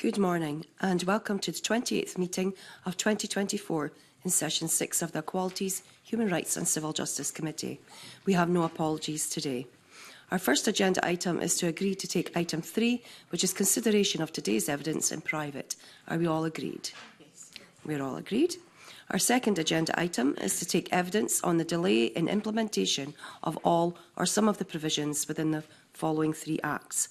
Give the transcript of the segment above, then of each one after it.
Good morning and welcome to the 28th meeting of 2024 in Session 6 of the Equalities, Human Rights and Civil Justice Committee. We have no apologies today. Our first agenda item is to agree to take item 3, which is consideration of today's evidence in private. Are we all agreed? Yes. We're all agreed. Our second agenda item is to take evidence on the delay in implementation of all or some of the provisions within the following 3 acts: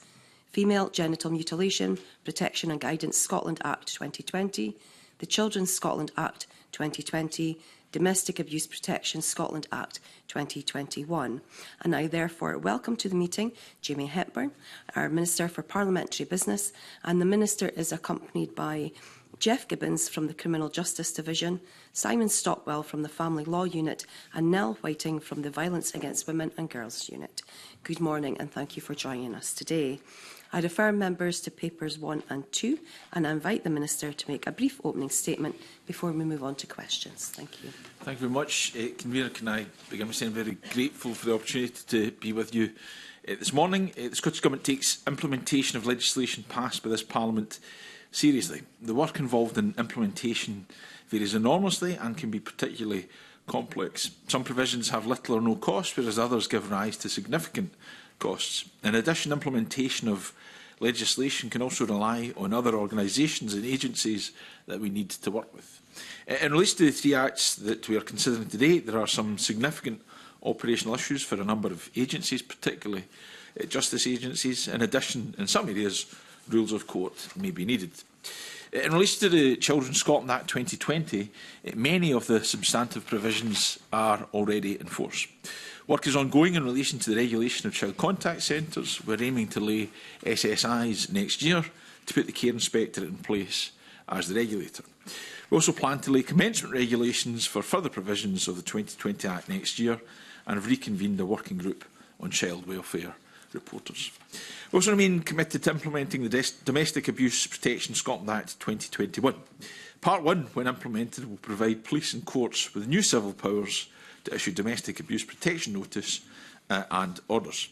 Female Genital Mutilation, Protection and Guidance Scotland Act 2020, the Children's Scotland Act 2020, Domestic Abuse Protection Scotland Act 2021. And I therefore welcome to the meeting Jamie Hepburn, our Minister for Parliamentary Business, and the Minister is accompanied by Jeff Gibbons from the Criminal Justice Division, Simon Stockwell from the Family Law Unit, and Nell Whiting from the Violence Against Women and Girls Unit. Good morning and thank you for joining us today. I refer members to papers 1 and 2 and I invite the Minister to make a brief opening statement before we move on to questions. Thank you. Thank you very much. Convener, can I begin by saying I'm very grateful for the opportunity to be with you this morning. The Scottish Government takes implementation of legislation passed by this Parliament seriously. The work involved in implementation varies enormously and can be particularly complex. Some provisions have little or no cost, whereas others give rise to significant costs. In addition, implementation of legislation can also rely on other organisations and agencies that we need to work with. In relation to the 3 acts that we are considering today, there are some significant operational issues for a number of agencies, particularly justice agencies. In addition, in some areas, rules of court may be needed. In relation to the Children's Scotland Act 2020, many of the substantive provisions are already in force. Work is ongoing in relation to the regulation of child contact centres. We're aiming to lay SSIs next year to put the Care Inspectorate in place as the regulator. We also plan to lay commencement regulations for further provisions of the 2020 Act next year and have reconvened a working group on child welfare reporters. We also remain committed to implementing the Domestic Abuse Protection Scotland Act 2021. Part 1, when implemented, will provide police and courts with new civil powers to issue domestic abuse protection notice and orders.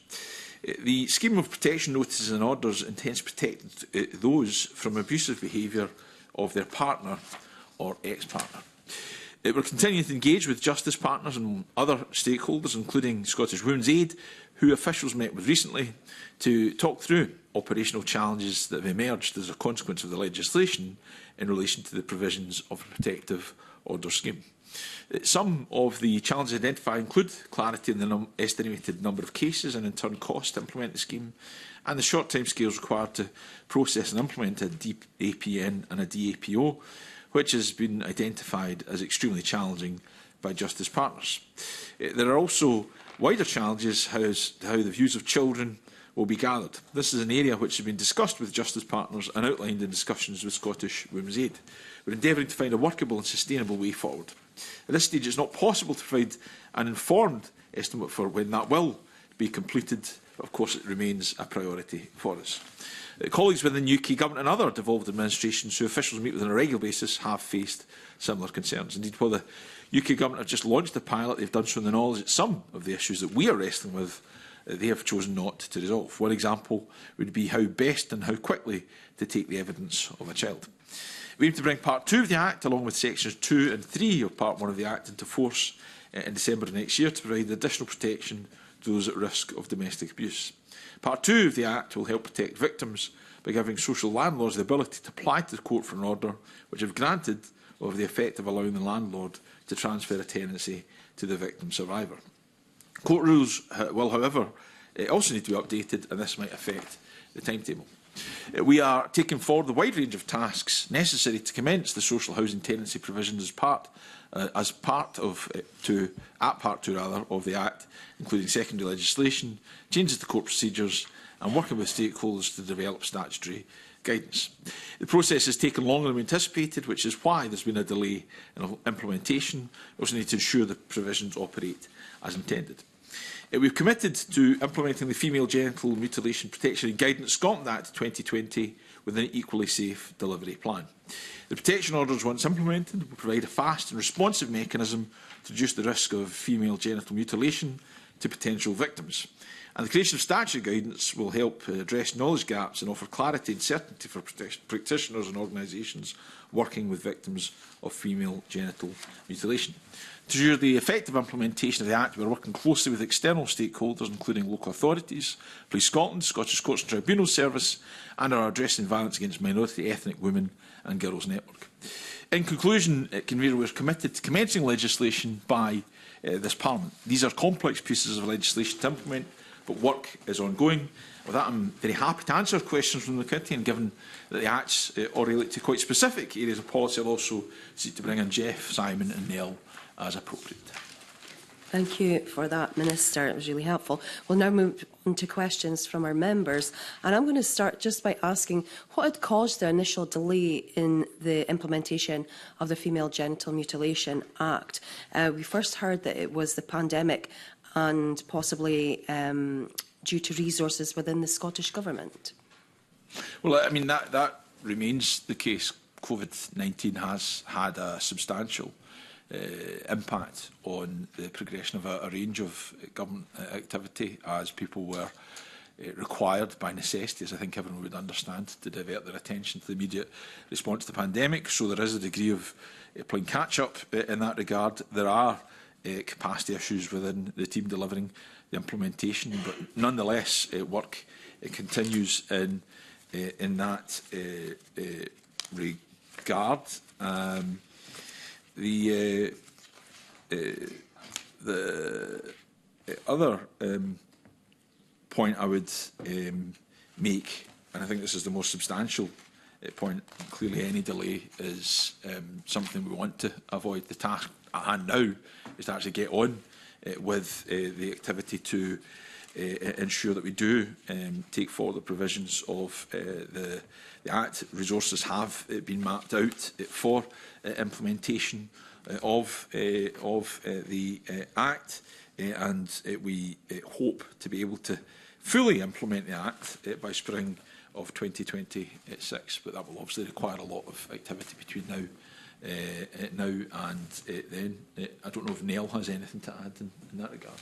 The scheme of protection notices and orders intends to protect those from abusive behaviour of their partner or ex-partner. We're continuing to engage with justice partners and other stakeholders, including Scottish Women's Aid, who officials met with recently, to talk through operational challenges that have emerged as a consequence of the legislation in relation to the provisions of a protective order scheme. Some of the challenges identified include clarity in the estimated number of cases and in turn cost to implement the scheme, and the short timescales required to process and implement a DAPN and a DAPO, which has been identified as extremely challenging by justice partners. There are also wider challenges how the views of children will be gathered. This is an area which has been discussed with justice partners and outlined in discussions with Scottish Women's Aid. We're endeavouring to find a workable and sustainable way forward. At this stage, it's not possible to provide an informed estimate for when that will be completed. Of course, it remains a priority for us. Colleagues within the UK Government and other devolved administrations who officials meet with on a regular basis have faced similar concerns. Indeed, while the UK Government have just launched a pilot, they've done so in the knowledge that some of the issues that we are wrestling with they have chosen not to resolve. One example would be how best and how quickly to take the evidence of a child. We aim to bring Part 2 of the Act, along with Sections 2 and 3 of Part 1 of the Act, into force in December of next year to provide additional protection to those at risk of domestic abuse. Part 2 of the Act will help protect victims by giving social landlords the ability to apply to the court for an order which, if granted, will have the effect of allowing the landlord to transfer a tenancy to the victim survivor. Court rules will, however, also need to be updated, and this might affect the timetable. We are taking forward the wide range of tasks necessary to commence the social housing tenancy provisions at Part 2 of the Act, including secondary legislation, changes to court procedures, and working with stakeholders to develop statutory guidance. The process has taken longer than we anticipated, which is why there's been a delay in implementation. We also need to ensure the provisions operate as intended. We've committed to implementing the Female Genital Mutilation Protection and Guidance Scotland Act 2020 with an equally safe delivery plan. The protection orders, once implemented, will provide a fast and responsive mechanism to reduce the risk of female genital mutilation to potential victims. And the creation of statutory guidance will help address knowledge gaps and offer clarity and certainty for practitioners and organisations working with victims of female genital mutilation. To ensure the effective implementation of the Act, we are working closely with external stakeholders, including local authorities, Police Scotland, Scottish Courts and Tribunals Service, and our Addressing Violence Against Minority Ethnic Women and Girls Network. In conclusion, Convener, we are committed to commencing legislation by this Parliament. These are complex pieces of legislation to implement, but work is ongoing. With that, I'm very happy to answer questions from the committee, and given that the Acts all relate to quite specific areas of policy, I'll also seek to bring in Jeff, Simon and Nell as appropriate. Thank you for that, Minister. It was really helpful. We'll now move on to questions from our members. And I'm going to start just by asking what had caused the initial delay in the implementation of the Female Genital Mutilation Act. We first heard that it was the pandemic and possibly due to resources within the Scottish Government. Well, I mean, that remains the case. COVID-19 has had a substantial impact on the progression of a range of government activity, as people were required by necessity, as I think everyone would understand, to divert their attention to the immediate response to the pandemic. So there is a degree of playing catch-up in that regard. There are capacity issues within the team delivering the implementation, but nonetheless work continues in that regard. The other point I would make, and I think this is the most substantial point, clearly any delay is something we want to avoid. The task at hand now is to actually get on with the activity to ensure that we do take forward the provisions of the Act. Resources have been mapped out for implementation of the Act, and we hope to be able to fully implement the Act by spring of 2026. But that will obviously require a lot of activity between now and then. I don't know if Nell has anything to add in that regard.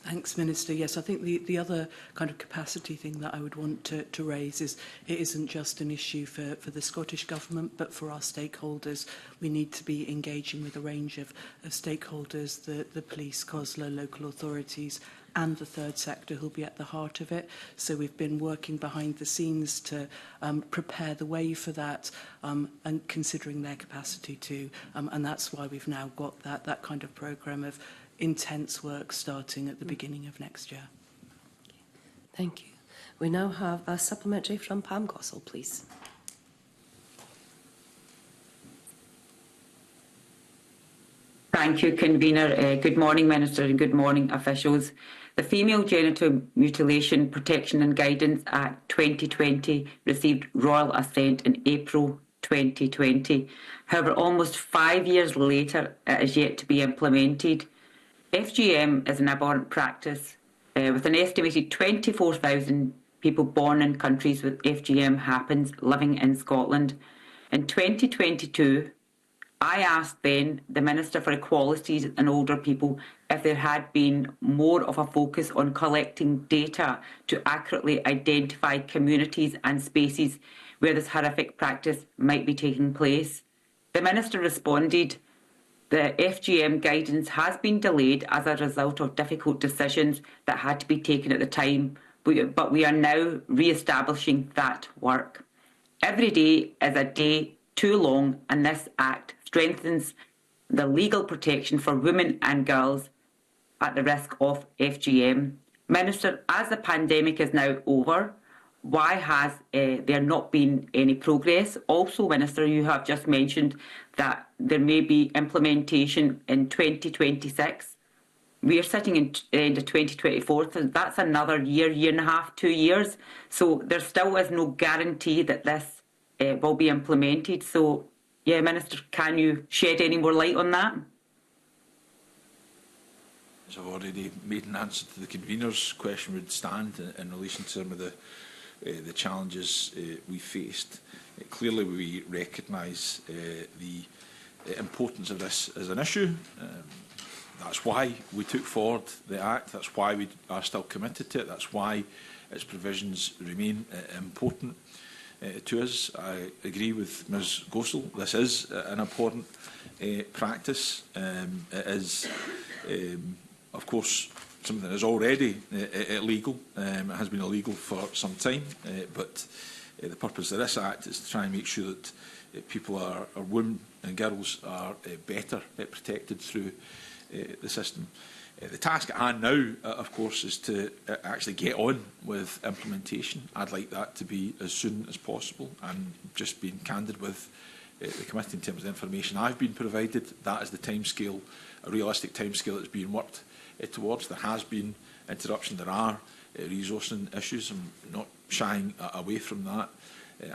Thanks, Minister. Yes, I think the other kind of capacity thing that I would want to raise is it isn't just an issue for the Scottish Government, but for our stakeholders. We need to be engaging with a range of stakeholders, the police, COSLA, local authorities, and the third sector who'll be at the heart of it. So we've been working behind the scenes to prepare the way for that and considering their capacity too. And that's why we've now got that kind of programme of intense work starting at the beginning of next year. Thank you. We now have a supplementary from Pam Gossel, please. Thank you, Convener. Good morning, Minister, and good morning, officials. The Female Genital Mutilation Protection and Guidance Act 2020 received royal assent in April 2020. However, almost 5 years later, it is yet to be implemented. FGM is an abhorrent practice, with an estimated 24,000 people born in countries with FGM happens living in Scotland. In 2022, I asked then the Minister for Equalities and Older People if there had been more of a focus on collecting data to accurately identify communities and spaces where this horrific practice might be taking place. The Minister responded, the FGM guidance has been delayed as a result of difficult decisions that had to be taken at the time, but we are now re-establishing that work. Every day is a day too long, and this Act strengthens the legal protection for women and girls at the risk of FGM. Minister, as the pandemic is now over, why has there not been any progress? Also, Minister, you have just mentioned that there may be implementation in 2026. We are sitting in the end of 2024, so that's another year and a half, 2 years. So there still is no guarantee that this will be implemented. So, yeah, Minister, can you shed any more light on that? As I've already made an answer to the convener's question, would stand in relation to some of the challenges we faced. Clearly, we recognise the importance of this as an issue. That's why we took forward the Act. That's why we are still committed to it. That's why its provisions remain important to us. I agree with Ms Gossel. This is an important practice. It is, of course, something that is already illegal. It has been illegal for some time, but the purpose of this Act is to try and make sure that people are women and girls are better protected through the system. The task at hand now, of course, is to actually get on with implementation. I'd like that to be as soon as possible. I'm just being candid with the committee in terms of the information I've been provided. That is the timescale, a realistic timescale that's being worked towards. There has been interruption. There are resourcing issues. I'm not shying away from that.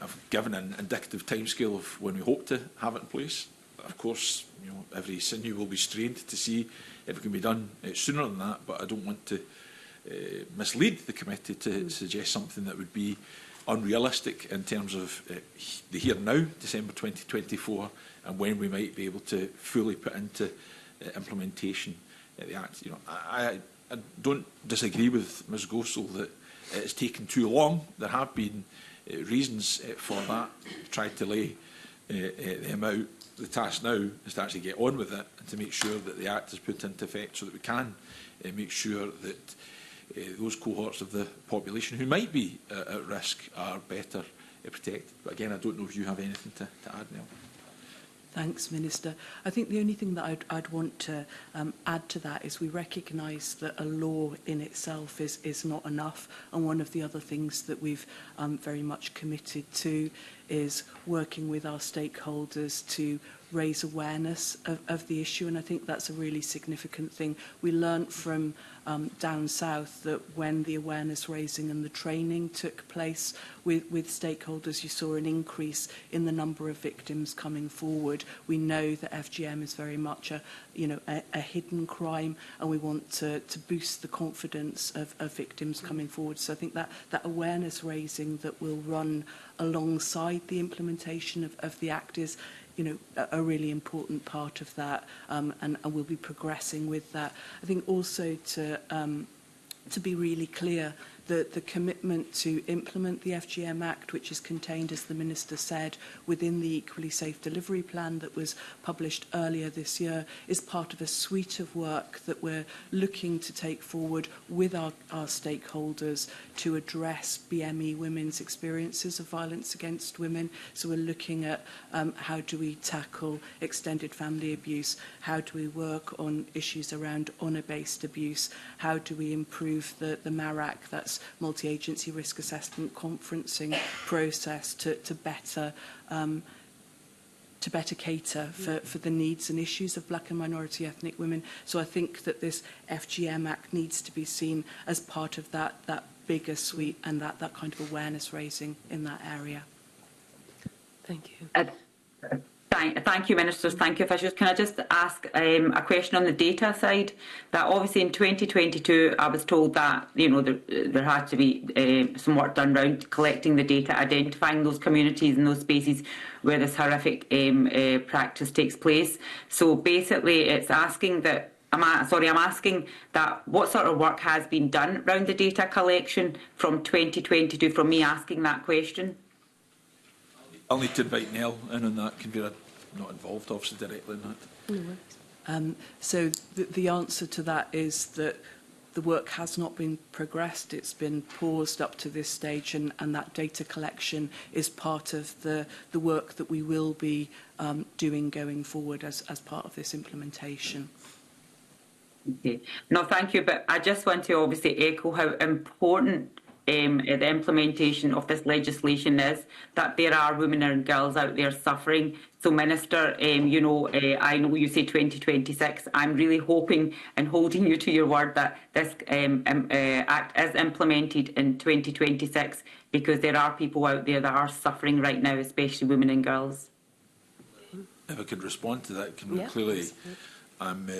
I've given an indicative timescale of when we hope to have it in place. Of course, you know, every sinew will be strained to see if it can be done sooner than that, but I don't want to mislead the committee to suggest something that would be unrealistic in terms of the here and now, December 2024, and when we might be able to fully put into implementation the Act. You know, I don't disagree with Ms Gossel that it's taken too long. There have been reasons for that. Tried to lay them out. The task now is to actually get on with it and to make sure that the Act is put into effect so that we can make sure that those cohorts of the population who might be at risk are better protected. But again, I don't know if you have anything to add, Neil. Thanks, Minister. I think the only thing that I'd want to add to that is we recognise that a law in itself is not enough, and one of the other things that we've very much committed to is working with our stakeholders to raise awareness of the issue, and I think that's a really significant thing. We learnt from down south that when the awareness raising and the training took place with stakeholders, you saw an increase in the number of victims coming forward. We know that FGM is very much a hidden crime, and we want to boost the confidence of victims coming forward. So I think that awareness raising that will run alongside the implementation of the Act is a really important part of that, and we'll be progressing with that. I think also to be really clear, the commitment to implement the FGM Act, which is contained, as the Minister said, within the Equally Safe Delivery Plan that was published earlier this year, is part of a suite of work that we're looking to take forward with our stakeholders to address BME women's experiences of violence against women. So we're looking at how do we tackle extended family abuse, how do we work on issues around honour-based abuse, how do we improve the MARAC, that's multi-agency risk assessment conferencing process to better cater for the needs and issues of black and minority ethnic women. So I think that this FGM Act needs to be seen as part of that bigger suite and that kind of awareness raising in that area. Thank you. Thank you, Ministers. Thank you, officials. Can I just ask a question on the data side? That obviously in 2022, I was told that there had to be some work done around collecting the data, identifying those communities and those spaces where this horrific practice takes place. So basically, it's asking that. I'm asking that what sort of work has been done around the data collection from 2022. From me asking that question. I'll need to invite Nell in on that. Convener, not involved, obviously, directly in that. So the answer to that is that the work has not been progressed. It's been paused up to this stage, and that data collection is part of the work that we will be doing going forward as part of this implementation. Okay. No, thank you. But I just want to obviously echo how important the implementation of this legislation is, that there are women and girls out there suffering. So, Minister, I know you say 2026. I'm really hoping and holding you to your word that this Act is implemented in 2026, because there are people out there that are suffering right now, especially women and girls. If I could respond to that, Yeah, clearly I'm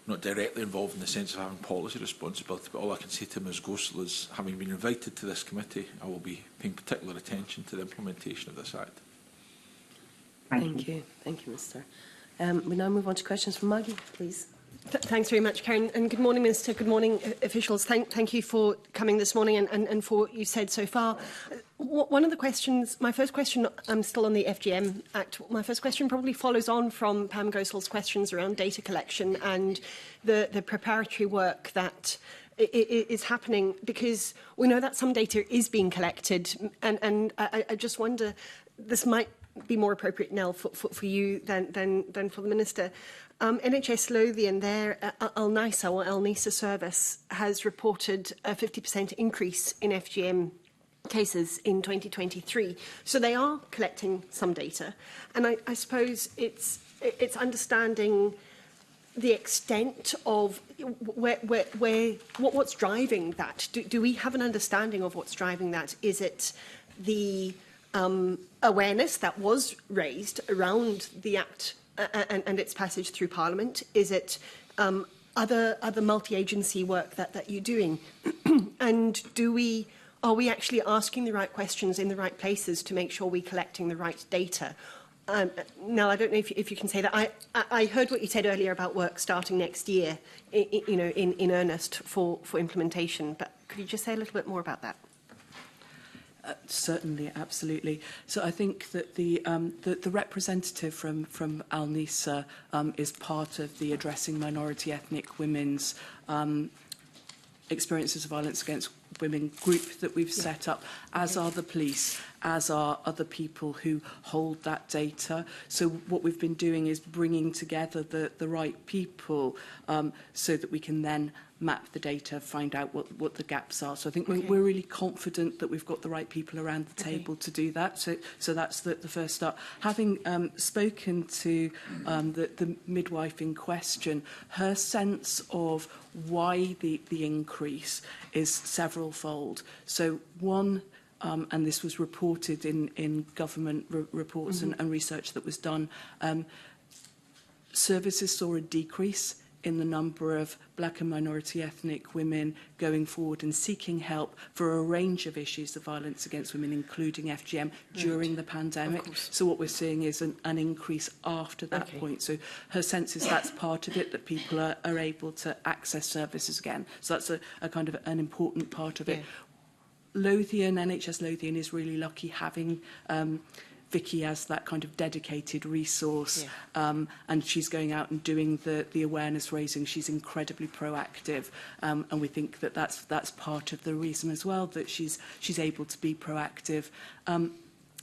not directly involved in the sense of having policy responsibility, but all I can say to Ms Gossel is, having been invited to this committee, I will be paying particular attention to the implementation of this Act. Thank you. Thank you, Mr. We now move on to questions from Maggie, please. Thanks very much, Karen. And good morning, Minister. Good morning, officials. Thank you for coming this morning and for what you've said so far. One of the questions, my first question, I'm still on the FGM Act. My first question probably follows on from Pam Gosal's questions around data collection and the preparatory work that is happening, because we know that some data is being collected, and I just wonder, this might be more appropriate, Nell, for you than for the Minister. NHS Lothian, their Al-NISA or Al-NISA service has reported a 50% increase in FGM cases in 2023. So they are collecting some data. And I suppose it's understanding the extent of what's driving that. Do we have an understanding of what's driving that? Is it the awareness that was raised around the Act and its passage through Parliament? Is it other multi-agency work that you're doing? And are we actually asking the right questions in the right places to make sure we're collecting the right data? Now, I don't know if you can say that. I heard what you said earlier about work starting next year, in earnest for implementation. But could you just say a little bit more about that? Certainly, absolutely. So I think that the representative from Al-NISA is part of the Addressing Minority Ethnic Women's Experiences of Violence Against Women group that we've set up, as are the police, as are other people who hold that data. So what we've been doing is bringing together the right people so that we can then map the data, find out what the gaps are. So I think we're really confident that we've got the right people around the table to do that. So that's the first start. Having spoken to the midwife in question, her sense of why the increase is several-fold. So one, and this was reported in government reports and research that was done, services saw a decrease in the number of black and minority ethnic women going forward and seeking help for a range of issues of violence against women, including FGM, during the pandemic. So what we're seeing is an increase after that point. So her sense is that's part of it, that people are able to access services again. So that's a kind of an important part of it. Lothian, NHS Lothian is really lucky having Vicky as that kind of dedicated resource, and she's going out and doing the awareness raising. She's incredibly proactive, and we think that that's part of the reason as well, that she's able to be proactive. And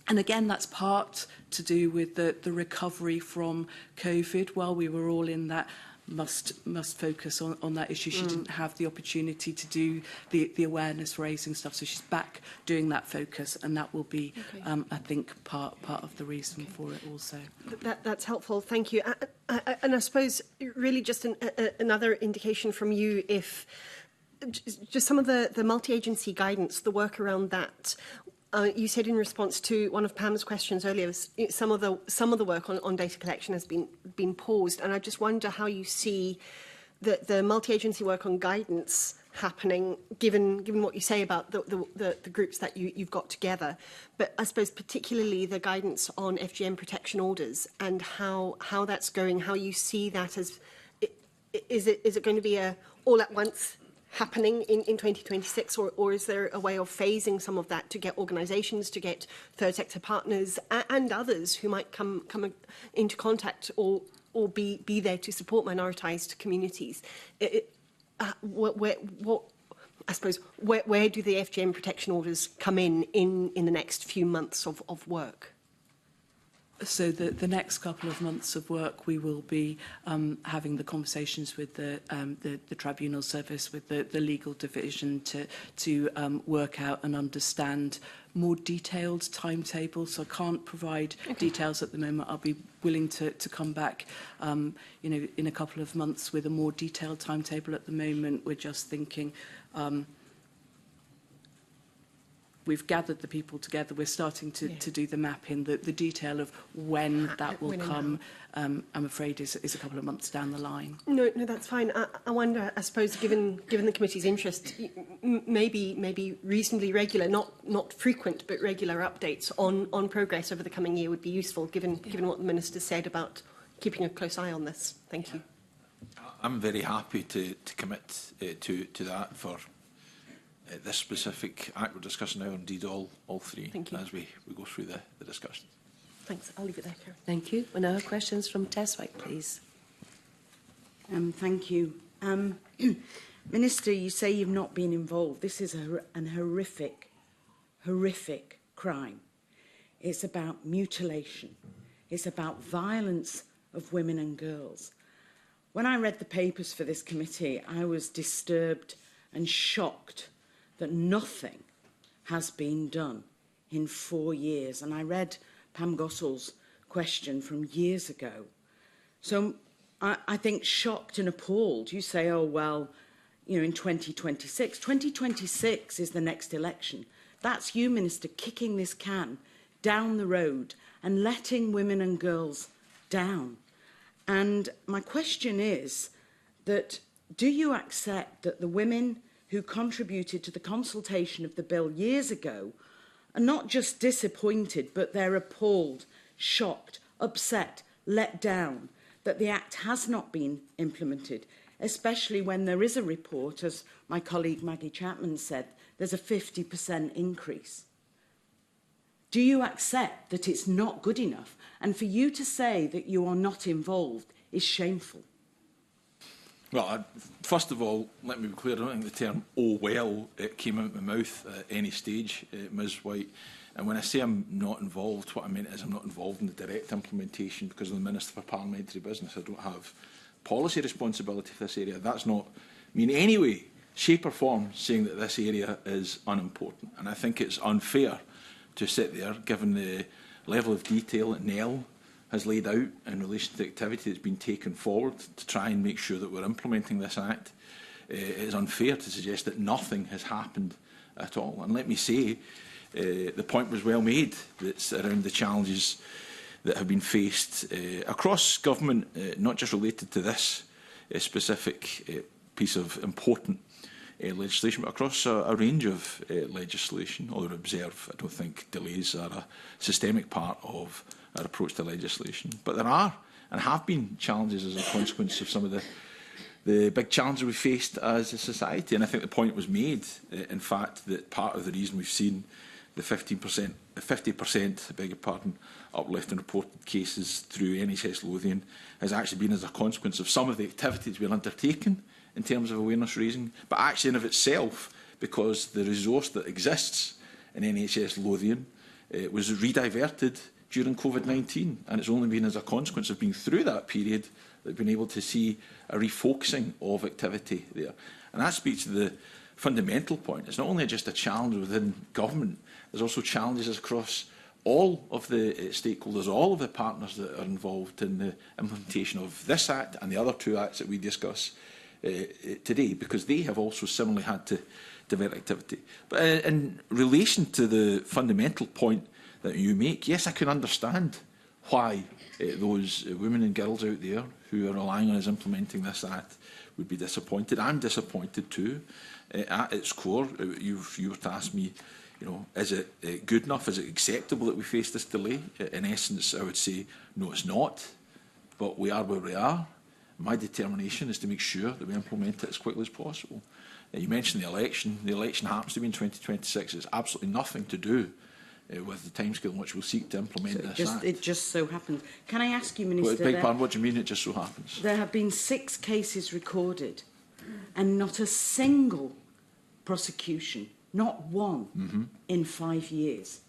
again, that's part to do with the recovery from COVID. While we were all in that must focus on that issue, she didn't have the opportunity to do the awareness raising stuff, so she's back doing that focus, and that will be I think part of the reason for it also. That's helpful, thank you. And I suppose really just another indication from you, if just some of the multi-agency guidance, the work around that. You said in response to one of Pam's questions earlier, some of the work on data collection has been paused, and I just wonder how you see the multi-agency work on guidance happening, given what you say about the groups that you've got together. But I suppose particularly the guidance on FGM protection orders and how that's going, how you see that as, is it going to be a all at once happening in 2026, or is there a way of phasing some of that to get organisations, to get third sector partners and others who might come into contact or be there to support minoritised communities? Where do the FGM protection orders come in the next few months of work? So the next couple of months of work, we will be having the conversations with the tribunal service, with the legal division to work out and understand more detailed timetables. So I can't provide details at the moment. I'll be willing to come back, in a couple of months with a more detailed timetable. At the moment, we're just thinking. We've gathered the people together. We're starting to do the mapping. The detail of when that will come, I'm afraid, is a couple of months down the line. No, that's fine. I wonder, I suppose, given the committee's interest, maybe reasonably regular, not frequent, but regular updates on progress over the coming year would be useful, given what the Minister said about keeping a close eye on this. Thank you. I'm very happy to commit to that for this specific act we're discussing now, indeed all three, Thank you. as we go through the discussion. Thanks. I'll leave it there, Karen. Thank you. We now have questions from Tess White, please. Thank you. Minister, you say you've not been involved. This is an horrific crime. It's about mutilation. It's about violence of women and girls. When I read the papers for this committee, I was disturbed and shocked that nothing has been done in 4 years. And I read Pam Gossell's question from years ago. So I think shocked and appalled. You say, oh, well, you know, in 2026. 2026 is the next election. That's you, Minister, kicking this can down the road and letting women and girls down. And my question is that, do you accept that the women who contributed to the consultation of the bill years ago are not just disappointed, but they're appalled, shocked, upset, let down that the Act has not been implemented, especially when there is a report, as my colleague Maggie Chapman said, there's a 50% increase. Do you accept that it's not good enough? And for you to say that you are not involved is shameful. Well, first of all, let me be clear, I don't think the term "oh well" it came out of my mouth at any stage, Ms White. And when I say I'm not involved, what I meant is I'm not involved in the direct implementation because I'm the Minister for Parliamentary Business. I don't have policy responsibility for this area. That's not me in any way, shape or form saying that this area is unimportant. And I think it's unfair to sit there, given the level of detail that Nell has laid out in relation to the activity that's been taken forward to try and make sure that we're implementing this Act. It is unfair to suggest that nothing has happened at all. And let me say, the point was well made that's around the challenges that have been faced across government, not just related to this specific piece of important legislation, but across a range of legislation. Although observe, I don't think delays are a systemic part of our approach to legislation. But there are and have been challenges as a consequence of some of the big challenges we faced as a society. And I think the point was made, in fact, that part of the reason we've seen the 50%, I beg your pardon, uplift in reported cases through NHS Lothian has actually been as a consequence of some of the activities we've undertaken in terms of awareness raising, but actually in of itself, because the resource that exists in NHS Lothian was rediverted during COVID-19, and it's only been as a consequence of being through that period that we've been able to see a refocusing of activity there. And that speaks to the fundamental point. It's not only just a challenge within government, there's also challenges across all of the stakeholders, all of the partners that are involved in the implementation of this Act and the other two Acts that we discuss today, because they have also similarly had to divert activity. But in relation to the fundamental point that you make, yes, I can understand why those women and girls out there who are relying on us implementing this Act would be disappointed. I'm disappointed too. At its core, you were to ask me, you know, is it good enough? Is it acceptable that we face this delay? In essence, I would say, no, it's not. But we are where we are. My determination is to make sure that we implement it as quickly as possible. You mentioned the election. The election happens to be in 2026. It's absolutely nothing to do with the timescale in which we'll seek to implement this Act. It just so happens. Can I ask you, Minister? Beg pardon, what do you mean it just so happens? There have been 6 cases recorded and not a single prosecution, not one, in 5 years.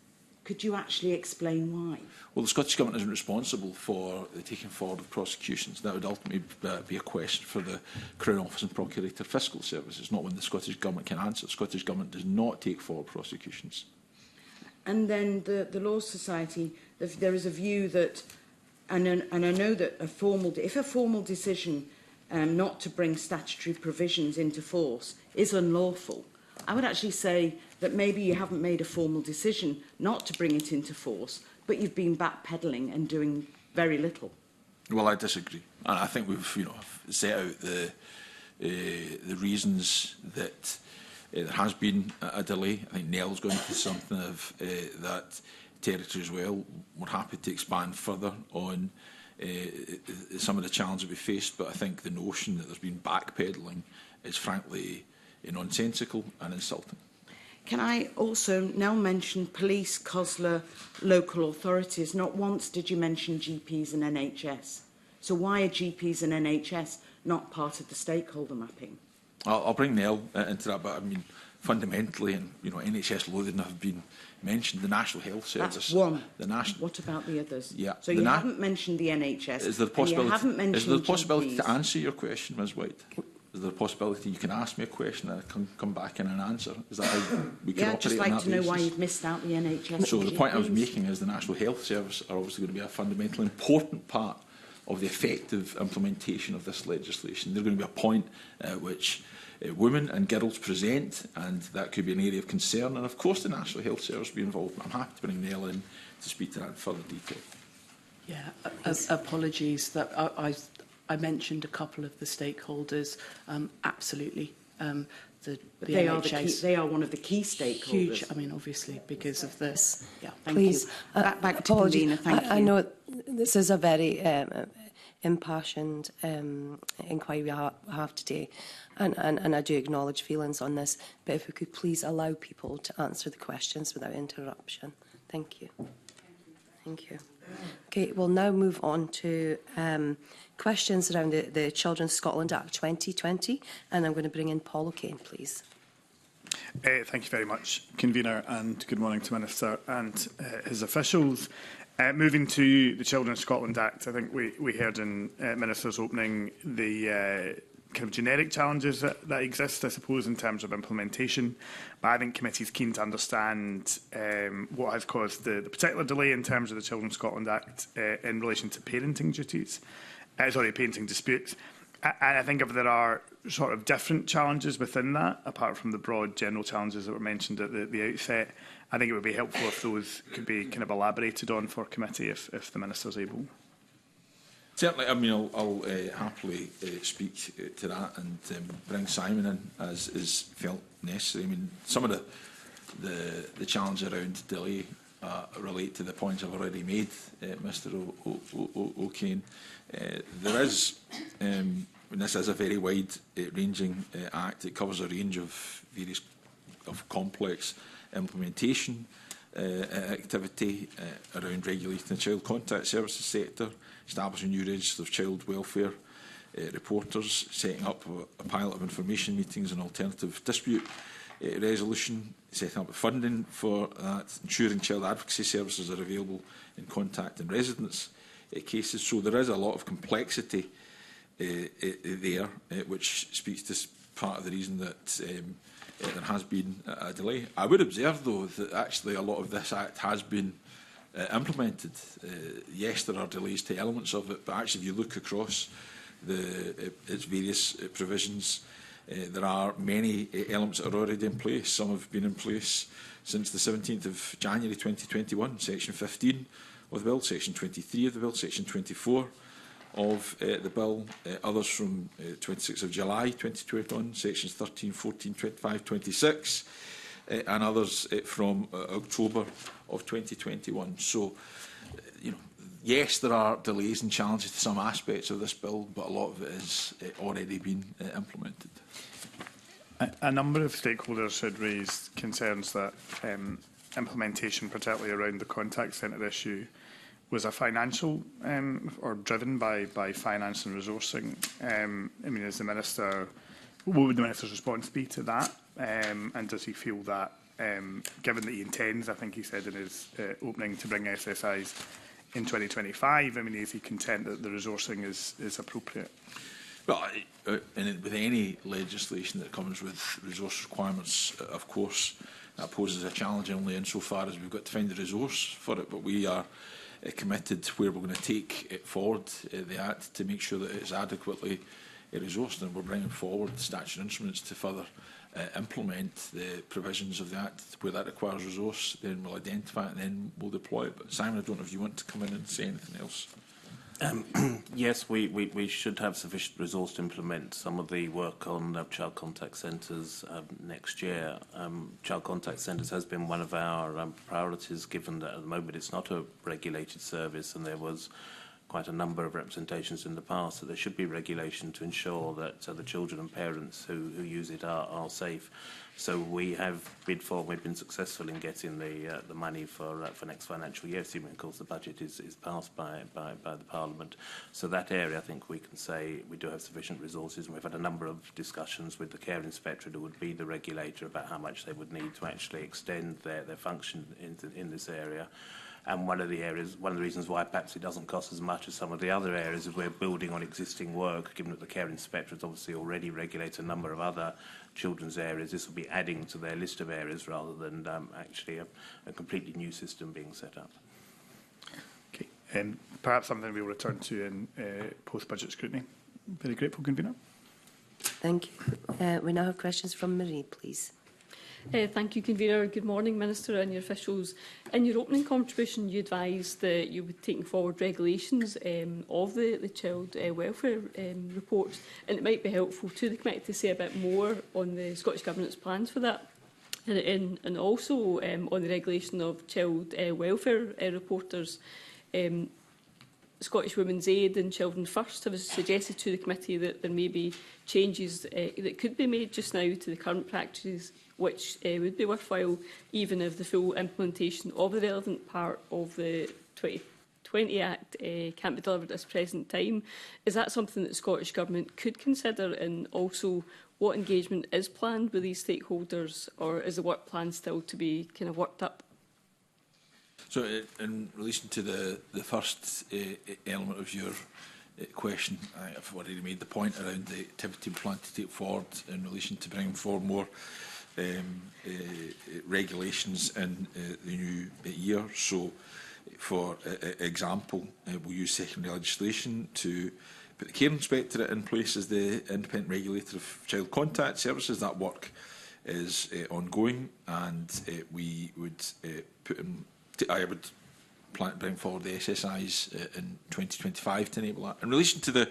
Could you actually explain why? Well, the Scottish Government isn't responsible for the taking forward of prosecutions. That would ultimately be a question for the Crown Office and Procurator Fiscal Service. It's not one the Scottish Government can answer. The Scottish Government does not take forward prosecutions. And then the Law Society, there is a view that, and I know that if a formal decision not to bring statutory provisions into force is unlawful, I would actually say that maybe you haven't made a formal decision not to bring it into force, but you've been backpedalling and doing very little. Well, I disagree. And I think we've set out the reasons that there has been a delay. I think Nell's going into something of that territory as well. We're happy to expand further on some of the challenges we faced, but I think the notion that there's been backpedalling is frankly nonsensical and insulting. Can I also now mention police, COSLA, local authorities? Not once did you mention GPs and NHS. So why are GPs and NHS not part of the stakeholder mapping? I'll bring Nell into that, but I mean, fundamentally, and NHS loathing have been mentioned. The National Health Service. That's one. The national. What about the others? Yeah. So you haven't mentioned the NHS. Is there the possibility? You haven't mentioned is there the possibility GPs. to answer your question, Ms. White? Is there a possibility you can ask me a question and I can come back in and answer? Is that how we can Yeah, I'd operate just on like that to know basis? why you've missed out the NHS. So and the point I was GPs. making is the National Health Service are obviously going to be a fundamental important part of the effective implementation of this legislation. They're going to be a point at which women and girls present, and that could be an area of concern. And of course the National Health Service will be involved. I'm happy to bring Nell in to speak to that in further detail. Yeah, apologies that I mentioned a couple of the stakeholders. Absolutely, the They NHS. they are one of the key stakeholders. Huge. I mean, obviously, because of this. Yeah. Thank Please, you. Back to apology. Convener. Thank you. I know this is a very impassioned inquiry we have today, and I do acknowledge feelings on this, but if we could please allow people to answer the questions without interruption. Thank you. Thank you. Okay, we'll now move on to questions around the Children's Scotland Act 2020, and I'm going to bring in Paul O'Kane, please. Thank you very much, Convener, and good morning to Minister and his officials. Moving to the Children's Scotland Act, I think we heard in Minister's opening the kind of generic challenges that exist, I suppose, in terms of implementation. But I think committee is keen to understand what has caused the particular delay in terms of the Children's Scotland Act in relation to parenting duties, parenting disputes. And I think if there are sort of different challenges within that, apart from the broad general challenges that were mentioned at the outset, I think it would be helpful if those could be kind of elaborated on for committee if the Minister's able. Certainly, I mean, I'll happily speak to that and bring Simon in as is felt necessary. I mean, some of the challenge around delay relate to the points I've already made, Mr. O'Kane. There is, and this is a very wide-ranging act. It covers a range of various complex implementation activity around regulating the child contact services sector, establishing new registers of child welfare reporters, setting up a pilot of information meetings and alternative dispute resolution, setting up funding for that, ensuring child advocacy services are available in contact and residence cases. So there is a lot of complexity there, which speaks to part of the reason that there has been a delay. I would observe, though, that actually a lot of this Act has been implemented. Yes, there are delays to elements of it, but actually if you look across its various provisions, there are many elements that are already in place. Some have been in place since the 17th of January 2021, Section 15 of the Bill, Section 23 of the Bill, Section 24 of the Bill, others from 26th of July 2021, Sections 13, 14, 25, 26, and others from October of 2021. So, yes, there are delays and challenges to some aspects of this bill, but a lot of it has already been implemented. A number of stakeholders had raised concerns that implementation, particularly around the contact centre issue, was a financial or driven by finance and resourcing. I mean, as the Minister, what would the Minister's response be to that? And does he feel that, given that he intends, I think he said in his opening, to bring SSIs in 2025, I mean, is he content that the resourcing is appropriate? Well, with any legislation that comes with resource requirements, of course, that poses a challenge only insofar as we've got to find the resource for it. But we are committed where we're going to take it forward, the Act, to make sure that it's adequately resourced, and we're bringing forward statutory instruments to further implement the provisions of the Act. Where that requires resource, then we'll identify it and then we'll deploy it. But Simon, I don't know if you want to come in and say anything else. Yes, we should have sufficient resource to implement some of the work on child contact centres next year. Child contact centres has been one of our priorities, given that at the moment it's not a regulated service and there was quite a number of representations in the past that there should be regulation to ensure that the children and parents who use it are safe. So we have bid for, we've been successful in getting the money for next financial year, assuming of course the budget is passed by the Parliament. So that area I think we can say we do have sufficient resources, and we've had a number of discussions with the Care Inspectorate, who would be the regulator, about how much they would need to actually extend their function in this area. And one of the reasons why perhaps it doesn't cost as much as some of the other areas is we're building on existing work, given that the Care Inspectorate obviously already regulates a number of other children's areas. This will be adding to their list of areas rather than actually a completely new system being set up. Okay. Perhaps something we'll return to in post-budget scrutiny. Very grateful, Convener. Thank you. We now have questions from Marie, please. Thank you, Convener. Good morning, Minister and your officials. In your opening contribution, you advised that you would be taking forward regulations of the child welfare report, and it might be helpful to the committee to say a bit more on the Scottish Government's plans for that, and also on the regulation of child welfare reporters. Scottish Women's Aid and Children First have suggested to the committee that there may be changes that could be made just now to the current practices, which would be worthwhile even if the full implementation of the relevant part of the 2020 Act can't be delivered at this present time. Is that something that the Scottish Government could consider, and also what engagement is planned with these stakeholders, or is the work plan still to be kind of worked up? So in relation to the first element of your question, I've already made the point around the activity we plan to take forward in relation to bringing forward more regulations in the new year. So, for example, we'll use secondary legislation to put the Care Inspectorate in place as the independent regulator of child contact services. That work is ongoing, and we would put in. I would plan to bring forward the SSIs in 2025 to enable that. In relation to the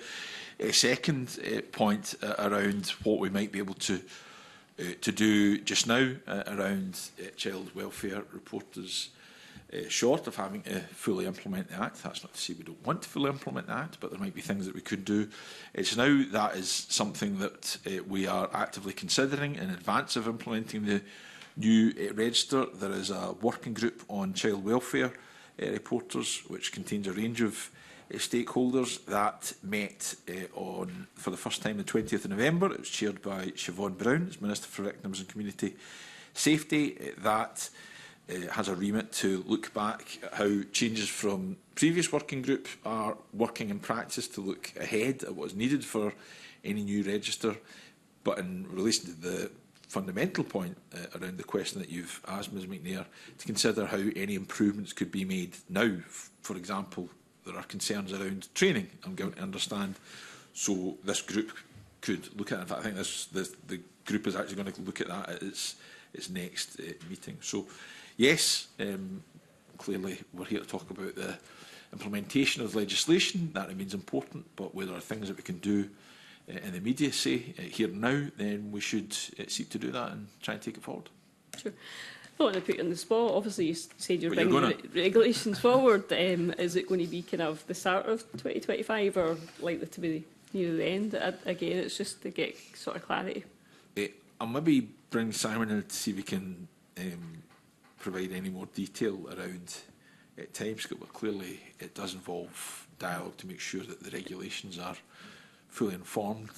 second point around what we might be able to do just now around child welfare reporters, short of having to fully implement the Act. That's not to say we don't want to fully implement the Act, but there might be things that we could do. It's now that is something that we are actively considering in advance of implementing the new register. There is a working group on child welfare reporters, which contains a range of stakeholders that met for the first time the 20th of November. It was chaired by Siobhan Brown, as Minister for Victims and Community Safety. That has a remit to look back at how changes from previous working group are working in practice, to look ahead at what is needed for any new register. But in relation to the fundamental point around the question that you've asked, Ms McNair, to consider how any improvements could be made now. For example, there are concerns around training, I'm going to understand. So this group could look at it. In fact, I think the group is actually going to look at that at its next meeting. So yes, clearly we're here to talk about the implementation of legislation. That remains important, but where there are things that we can do in immediacy here and now, then we should seek to do that and try and take it forward. Sure. I don't want to put you on the spot. Obviously, you said you're bringing the regulations forward. Is it going to be kind of the start of 2025 or likely to be near the end? Again, it's just to get sort of clarity. I'll maybe bring Simon in to see if we can provide any more detail around timescale, but clearly it does involve dialogue to make sure that the regulations are fully informed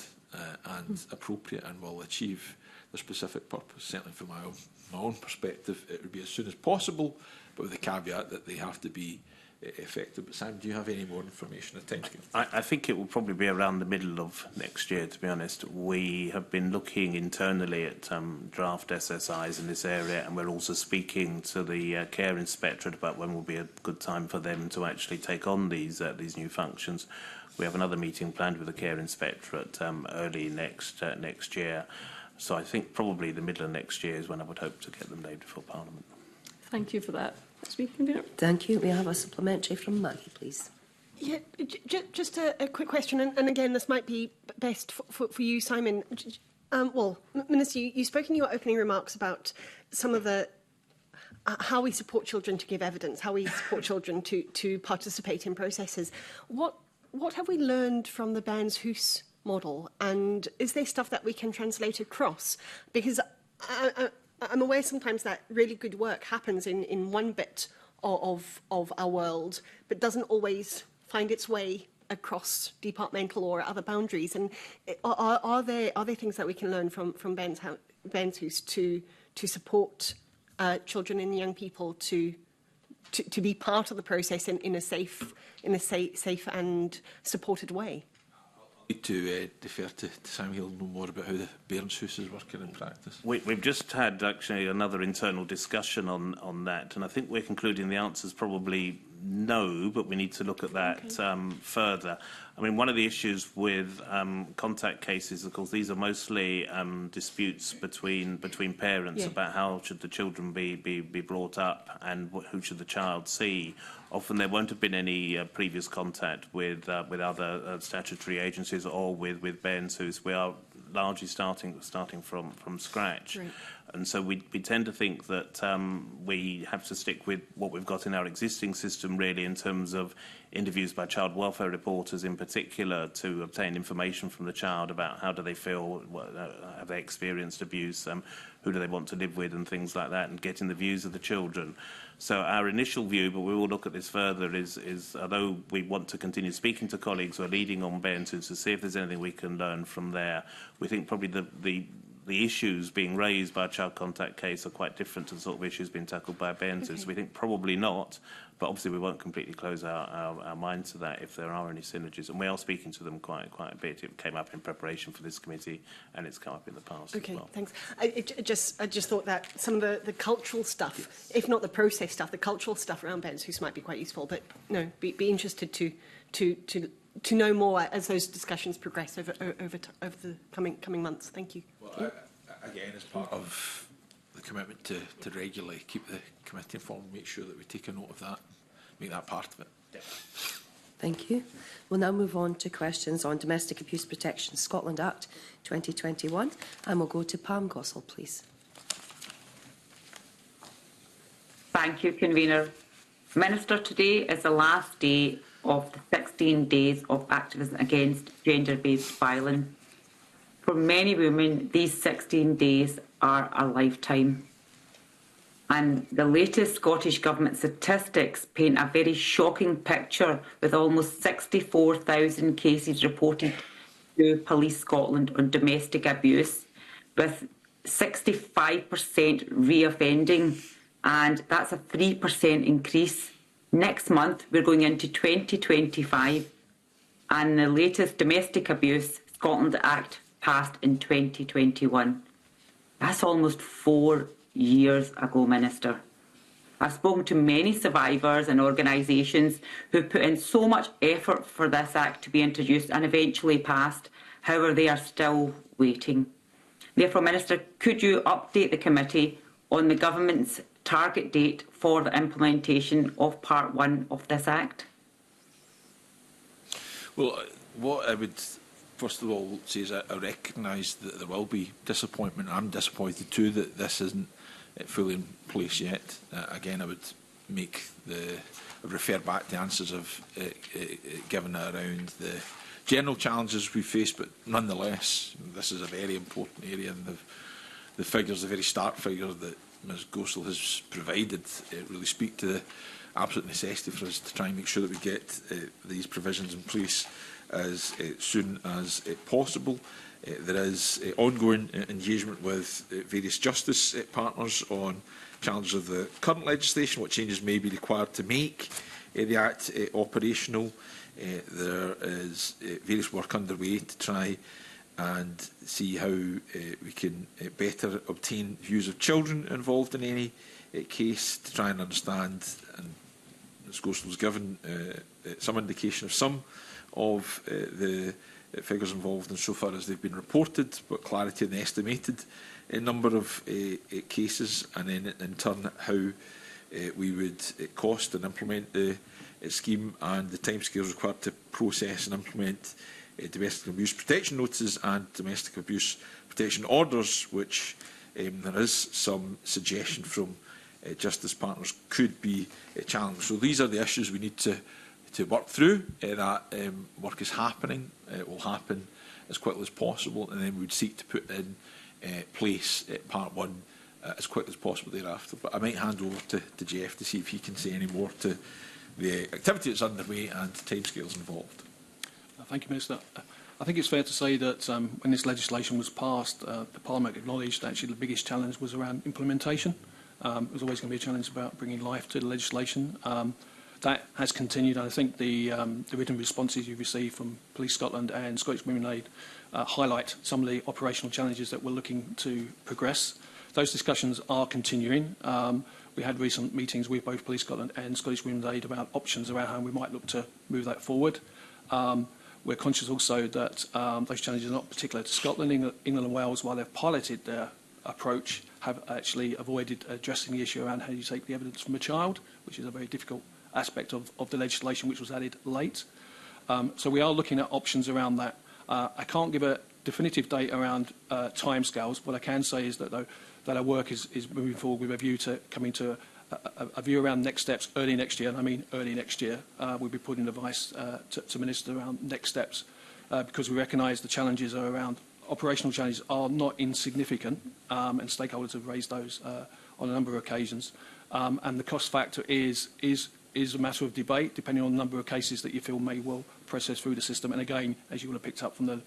and appropriate and will achieve the specific purpose. Certainly from my own perspective, it would be as soon as possible, but with the caveat that they have to be effective. But Sam, do you have any more information at timescale? I think it will probably be around the middle of next year, to be honest. We have been looking internally at draft SSIs in this area, and we're also speaking to the Care Inspectorate about when will be a good time for them to actually take on these new functions. We have another meeting planned with the Care Inspectorate early next year. So I think probably the middle of next year is when I would hope to get them laid before Parliament. Thank you for that. Speaking. Thank you. We have a supplementary from Maggie, please. Yeah, just a quick question, and again, this might be best for you, Simon. Well, Minister, you spoke in your opening remarks about some of the how we support children to give evidence, how we support children to participate in processes. What have we learned from the Bairns-Hoos model, and is there stuff that we can translate across? Because I'm aware sometimes that really good work happens in one bit of our world, but doesn't always find its way across departmental or other boundaries. And are there things that we can learn from Bairns-Hoos to support children and young people to be part of the process in a safe and supported way? I need to defer to Sam Hill know more about how the Bairns-Hoos is working in practice. We've just had actually another internal discussion on that, and I think we're concluding the answer is probably no, but we need to look at that further. I mean, one of the issues with contact cases, of course, these are mostly disputes between parents about how should the children be brought up and who should the child see. Often there won't have been any previous contact with other statutory agencies or with Bairns-Hoos. We are largely starting from scratch. Right. And so we tend to think that we have to stick with what we've got in our existing system, really, in terms of interviews by child welfare reporters in particular to obtain information from the child about how do they feel, have they experienced abuse, who do they want to live with and things like that, and getting the views of the children. So our initial view, but we will look at this further, is although we want to continue speaking to colleagues who are leading on Bairns-Hoos to see if there's anything we can learn from there, we think probably the issues being raised by a child contact case are quite different to the sort of issues being tackled by Bairns-Hoos. Okay. We think probably not, but obviously we won't completely close our minds to that if there are any synergies. And we are speaking to them quite a bit. It came up in preparation for this committee, and it's come up in the past as well. Thanks. I just thought that some of the cultural stuff, if not the process stuff, the cultural stuff around Bairns-Hoos might be quite useful. But no, be interested to know more as those discussions progress over the coming months. Thank you. Well, again, as part of the commitment to regularly keep the committee informed, make sure that we take a note of that, make that part of it. Yeah. Thank you. We'll now move on to questions on Domestic Abuse Protection Scotland Act 2021, and we'll go to Pam Gossel, please. Thank you, Convener. Minister, today is the last day of the 16 days of activism against gender-based violence. For many women, these 16 days are a lifetime. And the latest Scottish Government statistics paint a very shocking picture, with almost 64,000 cases reported to Police Scotland on domestic abuse, with 65% re-offending, and that's a 3% increase. Next month, we're going into 2025, and the latest Domestic Abuse Scotland Act passed in 2021. That's almost 4 years ago, Minister. I've spoken to many survivors and organisations who put in so much effort for this Act to be introduced and eventually passed. However, they are still waiting. Therefore, Minister, could you update the committee on the Government's target date for the implementation of Part 1 of this Act? Well, what I would first of all say is I recognise that there will be disappointment. I'm disappointed too that this isn't fully in place yet. Again, I would refer back to answers I've given around the general challenges we face, but nonetheless, this is a very important area, and the figures, the very start figures that Ms Gossel has provided, really speak to the absolute necessity for us to try and make sure that we get these provisions in place as soon as possible. There is ongoing engagement with various justice partners on challenges of the current legislation, what changes may be required to make the Act operational. There is various work underway to try and see how we can better obtain views of children involved in any case, to try and understand, and Ms Gossel has given some indication of some of the figures involved insofar as they've been reported, but clarity on the estimated number of cases, and then in turn how we would cost and implement the scheme and the timescales required to process and implement domestic abuse protection notices and domestic abuse protection orders, which there is some suggestion from justice partners could be challenged. So these are the issues we need to work through. That work is happening. It will happen as quickly as possible, and then we would seek to put in place part one as quickly as possible thereafter. But I might hand over to Jeff to see if he can say any more to the activity that's underway and timescales involved. Thank you, Minister. I think it's fair to say that when this legislation was passed, the Parliament acknowledged that actually the biggest challenge was around implementation. There's always going to be a challenge about bringing life to the legislation. That has continued, and I think the written responses you've received from Police Scotland and Scottish Women Aid highlight some of the operational challenges that we're looking to progress. Those discussions are continuing. We had recent meetings with both Police Scotland and Scottish Women's Aid about options around how we might look to move that forward. We're conscious also that those challenges are not particular to Scotland. England and Wales, while they've piloted their approach, have actually avoided addressing the issue around how you take the evidence from a child, which is a very difficult aspect of the legislation, which was added late. So we are looking at options around that. I can't give a definitive date around timescales. What I can say is that, though, that our work is moving forward with a view to coming to a view around next steps early next year, and I mean early next year. We'll be putting advice to Minister around next steps because we recognise the challenges are around operational challenges are not insignificant, and stakeholders have raised those on a number of occasions. And the cost factor is a matter of debate, depending on the number of cases that you feel may well process through the system. And again, as you will have picked up from the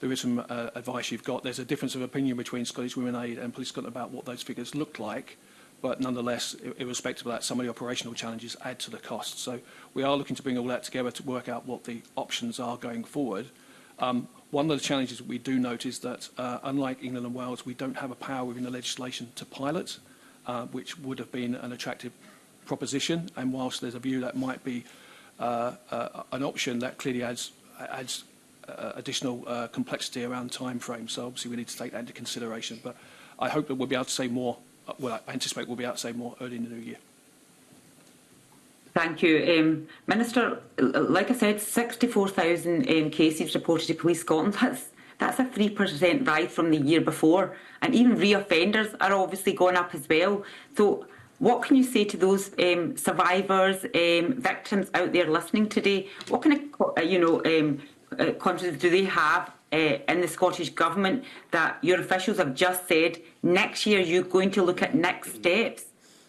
written advice you've got, there's a difference of opinion between Scottish Women Aid and Police Scotland about what those figures look like. But nonetheless, irrespective of that, some of the operational challenges add to the cost. So we are looking to bring all that together to work out what the options are going forward. One of the challenges we do note is that, unlike England and Wales, we don't have a power within the legislation to pilot, which would have been an attractive proposition. And whilst there's a view that might be an option, that clearly adds additional complexity around time frames. So obviously we need to take that into consideration. But I hope that we'll be able to say more. Well, I anticipate we'll be able to say more early in the new year. Thank you. Minister, like I said, 64,000 cases reported to Police Scotland. That's a 3% rise from the year before. And even re-offenders are obviously going up as well. So what can you say to those survivors, victims out there listening today? What kind of confidence do they have in the Scottish Government that your officials have just said next year you're going to look at next steps?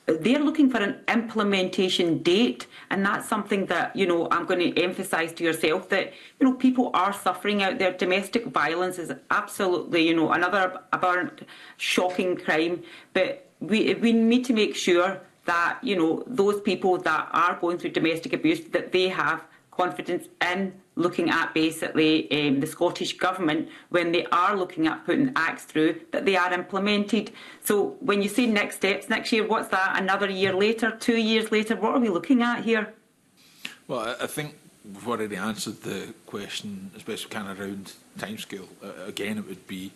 They're looking for an implementation date, and that's something that, I'm going to emphasise to yourself that, people are suffering out there. Domestic violence is absolutely, another abhorrent, shocking crime, but we need to make sure that, those people that are going through domestic abuse, that they have confidence in looking at basically the Scottish Government when they are looking at putting acts through, that they are implemented. So when you say next steps next year, what's that? Another year later, 2 years later? What are we looking at here? Well, I think we've already answered the question, especially kind of around timescale. Again, it would be,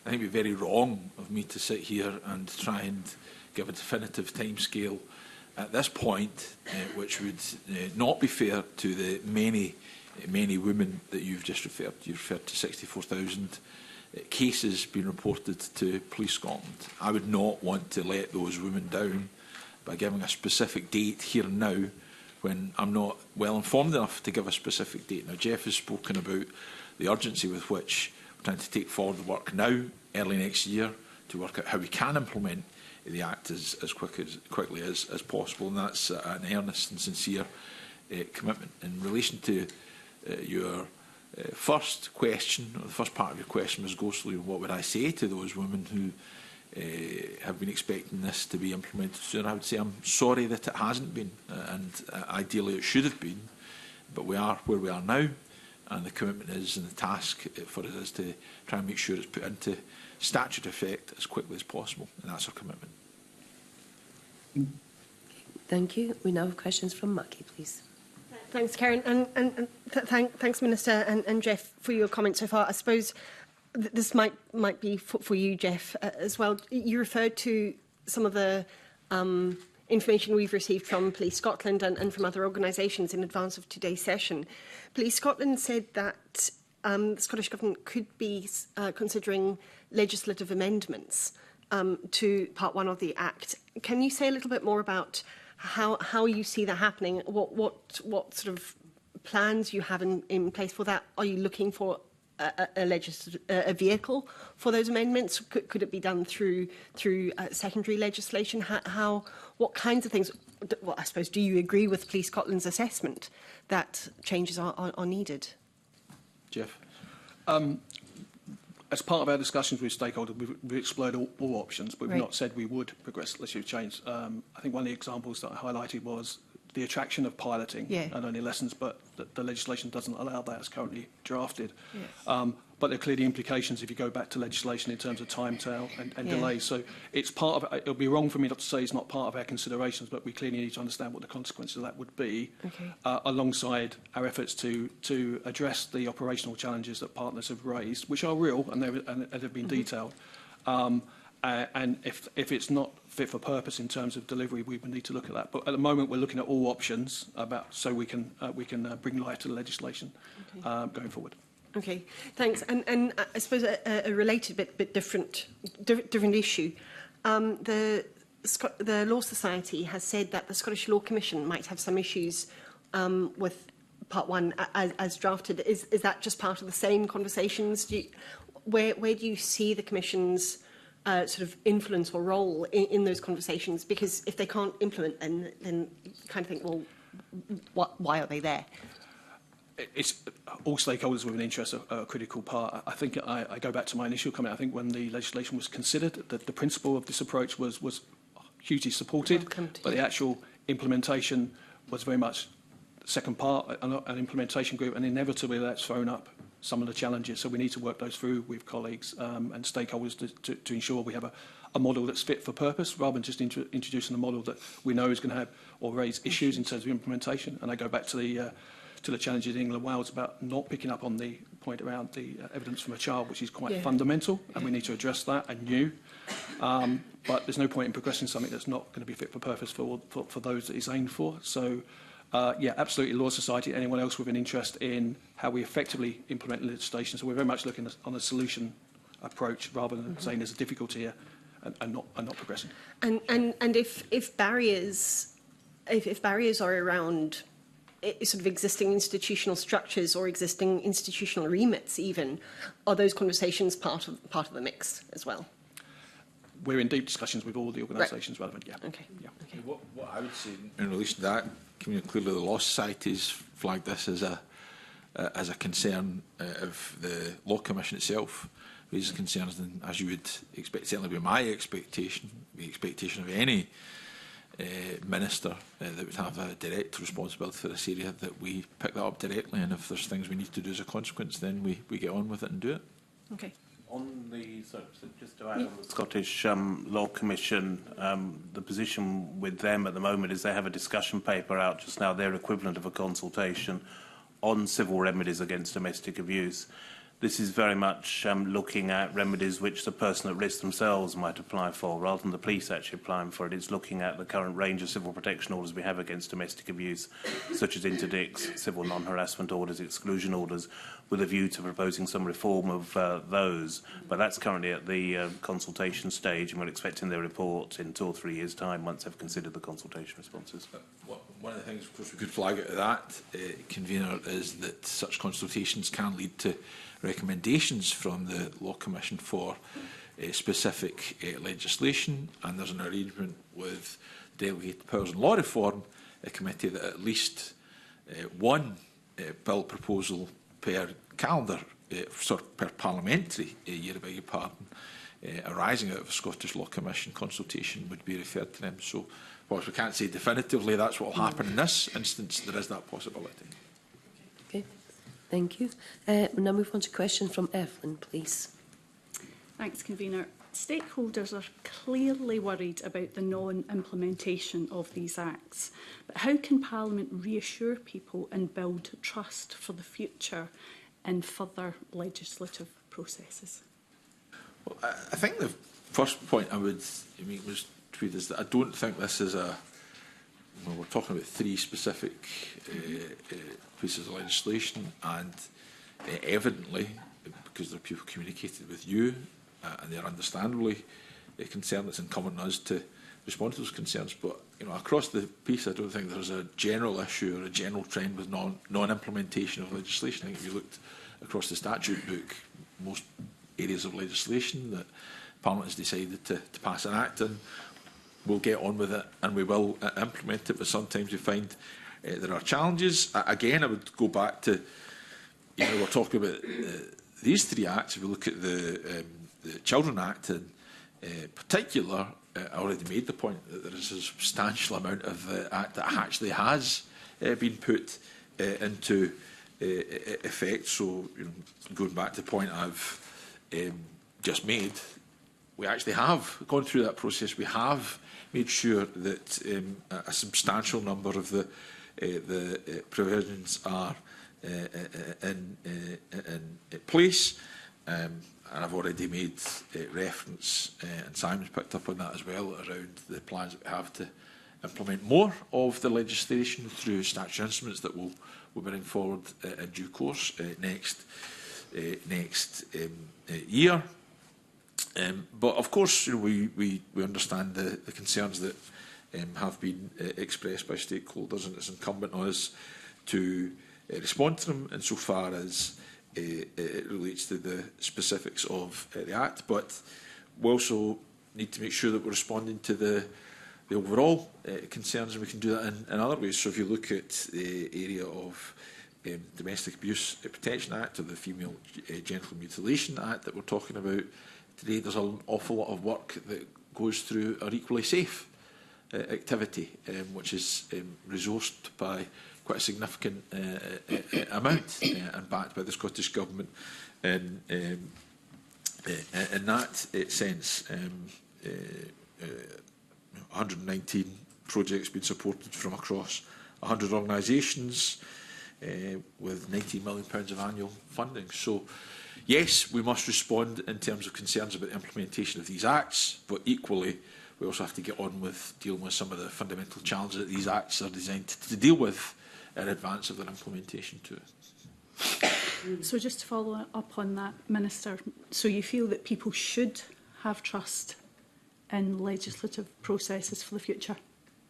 I think, it'd be very wrong of me to sit here and try and give a definitive timescale at this point, which would not be fair to the many women that you've just referred to. You've referred to 64,000 cases being reported to Police Scotland. I would not want to let those women down by giving a specific date here and now when I'm not well informed enough to give a specific date. Now, Jeff has spoken about the urgency with which we're trying to take forward the work now, early next year, to work out how we can implement the Act as quickly as possible, and that's an earnest and sincere commitment. In relation to your first question, or the first part of your question, Ms Ghostly, what would I say to those women who have been expecting this to be implemented soon? I would say I'm sorry that it hasn't been, and ideally it should have been, but we are where we are now, and the commitment is, and the task for us is to try and make sure it's put into statute effect as quickly as possible, and that's our commitment. Thank you. We now have questions from Mackie, please. Thanks, Karen, and thanks, Minister and Jeff, for your comments so far. I suppose this might be for you, Jeff, as well. You referred to some of the information we've received from Police Scotland and from other organisations in advance of today's session. Police Scotland said that the Scottish Government could be considering legislative amendments to Part 1 of the Act. Can you say a little bit more about how you see that happening? What sort of plans you have in place for that? Are you looking for a vehicle for those amendments? Could it be done through secondary legislation? What kinds of things? Well, I suppose, do you agree with Police Scotland's assessment that changes are needed? Jeff? As part of our discussions with stakeholders, we've explored all options, but we've Right. not said we would progress legislative change. I think one of the examples that I highlighted was the attraction of piloting and only lessons, but the legislation doesn't allow that as currently drafted. Yes. But there are clearly implications if you go back to legislation in terms of timetail and delays. So it's part of it. It'll be wrong for me not to say it's not part of our considerations, but we clearly need to understand what the consequences of that would be, alongside our efforts to address the operational challenges that partners have raised, which are real and they've been detailed. And if it's not fit for purpose in terms of delivery, we would need to look at that. But at the moment, we're looking at all options so we can bring life to the legislation going forward. Okay, thanks. And I suppose a related bit different issue. The Law Society has said that the Scottish Law Commission might have some issues with Part 1 as drafted. Is that just part of the same conversations? Where do you see the Commission's sort of influence or role in those conversations? Because if they can't implement, then you kind of think, well, why are they there? It's all stakeholders with an interest are a critical part. I think I go back to my initial comment. I think when the legislation was considered, the principle of this approach was hugely supported, but the actual implementation was very much the second part, an implementation group, and inevitably that's thrown up some of the challenges. So we need to work those through with colleagues and stakeholders to ensure we have a model that's fit for purpose, rather than just introducing a model that we know is going to have or raise issues in terms of implementation. And I go back to the challenges in England and Wales about not picking up on the point around the evidence from a child, which is quite fundamental, and we need to address that and new. But there's no point in progressing something that's not going to be fit for purpose for those that it's aimed for. So, yeah, absolutely, Law Society, anyone else with an interest in how we effectively implement legislation. So we're very much looking on a solution approach rather than saying there's a difficulty here and not progressing. And if barriers are around sort of existing institutional structures or existing institutional remits even, are those conversations part of the mix as well? We're in deep discussions with all the organisations relevant, yeah. Okay. Yeah. Okay. What I would say in relation to that, clearly the Law Society's flagged this as a concern of the Law Commission itself, raises concerns, and as you would expect, certainly be my expectation, the expectation of any minister that would have a direct responsibility for this area, that we pick that up directly, and if there's things we need to do as a consequence, then we get on with it and do it. Okay. On the, so just to add on the Scottish Law Commission, the position with them at the moment is they have a discussion paper out just now, their equivalent of a consultation on civil remedies against domestic abuse. This is very much looking at remedies which the person at risk themselves might apply for, rather than the police actually applying for it. It's looking at the current range of civil protection orders we have against domestic abuse, such as interdicts, civil non-harassment orders, exclusion orders, with a view to proposing some reform of those. But that's currently at the consultation stage, and we're expecting their report in 2 or 3 years' time once they've considered the consultation responses. One of the things, of course, we could flag out of that, convener, is that such consultations can lead to recommendations from the Law Commission for specific legislation, and there's an arrangement with Delegated Powers and Law Reform Committee that at least one bill proposal per calendar, per parliamentary year, I beg your pardon, arising out of a Scottish Law Commission consultation would be referred to them. So, whilst we can't say definitively that's what will happen in this instance, there is that possibility. Okay, thank you. We'll now move on to a question from Evelyn, please. Thanks, Convener. Stakeholders are clearly worried about the non-implementation of these acts. But how can Parliament reassure people and build trust for the future in further legislative processes? Well, I think the first point I would make was tweet is that I don't think this is a. Well, we're talking about 3 specific pieces of legislation, and evidently, because there are people communicated with you, and they're understandably concern, it's incumbent on us to respond to those concerns. But across the piece, I don't think there's a general issue or a general trend with non-implementation of legislation. I think if you looked across the statute book, most areas of legislation that Parliament has decided to pass an act in, we'll get on with it and we will implement it. But sometimes we find there are challenges. Again, I would go back to, we're talking about these three acts. If we look at the Children Act in particular, I already made the point that there is a substantial amount of the Act that actually has been put into effect. So, going back to the point I've just made, we actually have gone through that process. We have made sure that a substantial number of the provisions are in place. And I've already made reference, and Simon's picked up on that as well, around the plans that we have to implement more of the legislation through statutory instruments that we'll bring forward in due course next year. But of course, we understand the concerns that have been expressed by stakeholders, and it's incumbent on us to respond to them insofar as it relates to the specifics of the Act. But we also need to make sure that we're responding to the overall concerns, and we can do that in other ways. So if you look at the area of Domestic Abuse Protection Act or the Female Genital Mutilation Act that we're talking about today, there's an awful lot of work that goes through our Equally Safe activity, which is resourced by quite a significant amount and backed by the Scottish Government in that sense. 119 projects being supported from across 100 organisations with £19 million of annual funding. So, yes, we must respond in terms of concerns about the implementation of these acts, but equally we also have to get on with dealing with some of the fundamental challenges that these acts are designed to deal with in advance of their implementation too. So just to follow up on that, Minister, so you feel that people should have trust in legislative processes for the future?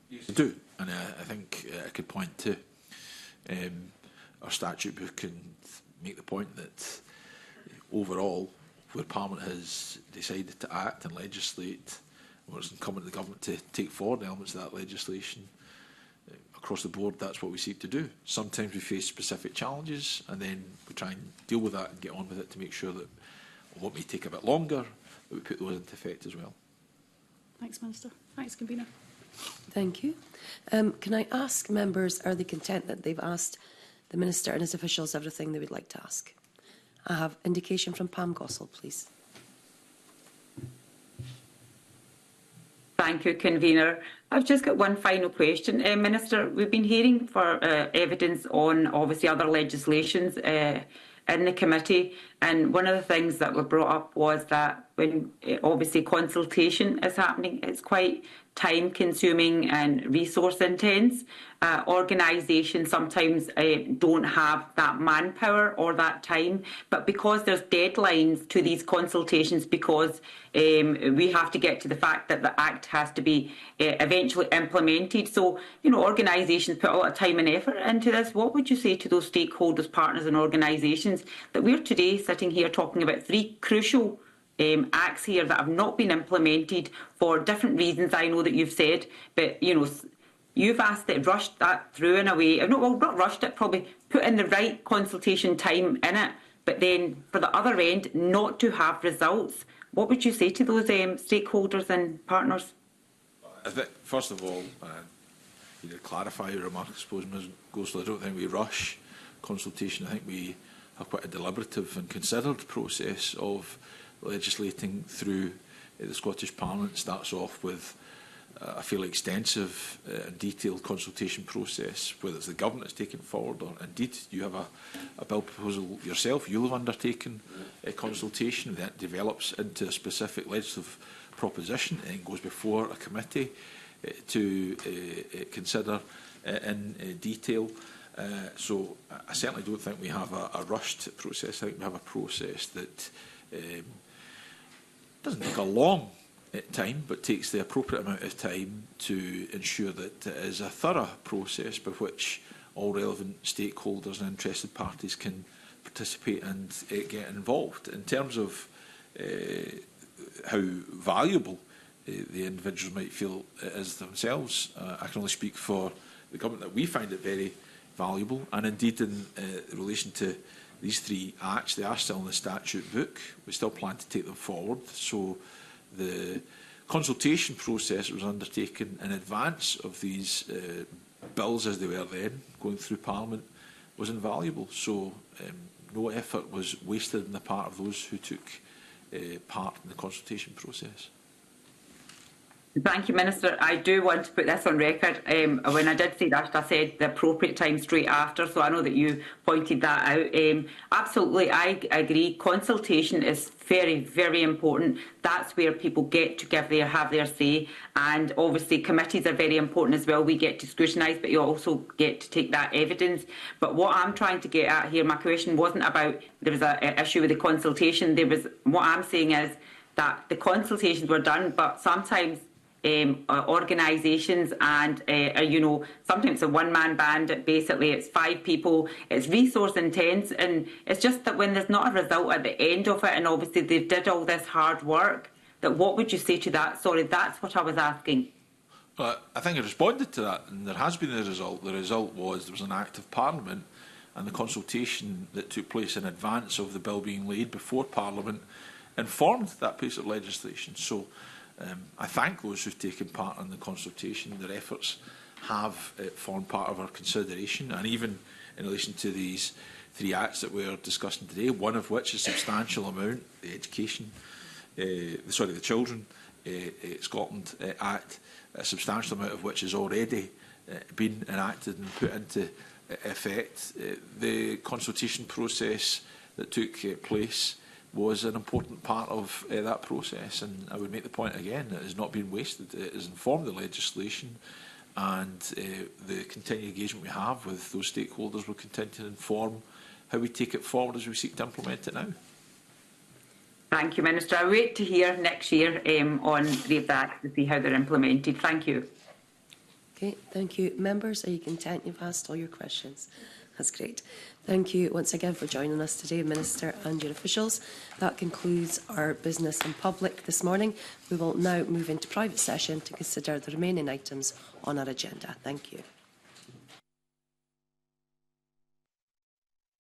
Yes, I do, and I think I could point to our statute book and make the point that overall, where Parliament has decided to act and legislate, where it's incumbent on the Government to take forward elements of that legislation, across the board, that's what we seek to do. Sometimes we face specific challenges, and then we try and deal with that and get on with it to make sure that what may take a bit longer, that we put those into effect as well. Thanks, Minister. Thanks, Convener. Thank you. Can I ask members, are they content that they've asked the Minister and his officials everything they would like to ask? I have indication from Pam Gossel, please. Thank you, Convener. I've just got one final question. Minister, we've been hearing for evidence on obviously other legislations in the committee, and one of the things that were brought up was that when obviously consultation is happening, it's quite time consuming and resource intense. Organisations sometimes don't have that manpower or that time, but because there's deadlines to these consultations, because we have to get to the fact that the Act has to be eventually implemented. So, organisations put a lot of time and effort into this. What would you say to those stakeholders, partners and organisations that we're today sitting here talking about three crucial acts here that have not been implemented for different reasons? I know that you've said, but you've asked it, rushed that through in a way. Not rushed it, probably put in the right consultation time in it, but then for the other end, not to have results. What would you say to those stakeholders and partners? I think, first of all, to clarify your remark, I suppose, Ms Gossel, I don't think we rush consultation. I think we have quite a deliberative and considered process of legislating through the Scottish Parliament. It starts off with a fairly extensive and detailed consultation process, whether it's the Government that's taken forward or indeed you have a bill proposal yourself. You'll have undertaken a consultation that develops into a specific legislative proposition and goes before a committee to consider in detail. So I certainly don't think we have a rushed process. I think we have a process that doesn't take a long time, but takes the appropriate amount of time to ensure that it is a thorough process by which all relevant stakeholders and interested parties can participate and get involved. In terms of how valuable the individuals might feel it is themselves, I can only speak for the government that we find it very valuable, and indeed in relation to these 3 acts, they are still in the statute book. We still plan to take them forward. So the consultation process that was undertaken in advance of these bills, as they were then, going through Parliament, was invaluable. So no effort was wasted on the part of those who took part in the consultation process. Thank you, Minister. I do want to put this on record. When I did say that, I said the appropriate time straight after, so I know that you pointed that out. Absolutely, I agree. Consultation is very, very important. That's where people get to have their say. And obviously, committees are very important as well. We get to scrutinise, but you also get to take that evidence. But what I'm trying to get at here, my question wasn't about there was an issue with the consultation. What I'm saying is that the consultations were done, but sometimes organisations and sometimes a one-man band, basically it's 5 people, it's resource intense, and it's just that when there's not a result at the end of it, and obviously they did all this hard work, that what would you say to that? Sorry, that's what I was asking. Well, I think I responded to that, and there has been a result. The result was there was an Act of Parliament, and the consultation that took place in advance of the bill being laid before Parliament informed that piece of legislation. So I thank those who've taken part in the consultation. Their efforts have formed part of our consideration, and even in relation to these 3 acts that we're discussing today, one of which is a substantial amount, the Children Scotland Act, a substantial amount of which has already been enacted and put into effect. The consultation process that took place was an important part of that process, and I would make the point again that it has not been wasted. It has informed the legislation, and the continued engagement we have with those stakeholders will continue to inform how we take it forward as we seek to implement it now. Thank you, Minister. I wait to hear next year on 3 of that to see how they're implemented. Thank you. Okay, thank you. Members, are you content you've asked all your questions? That's great. Thank you once again for joining us today, Minister and your officials. That concludes our business in public this morning. We will now move into private session to consider the remaining items on our agenda. Thank you.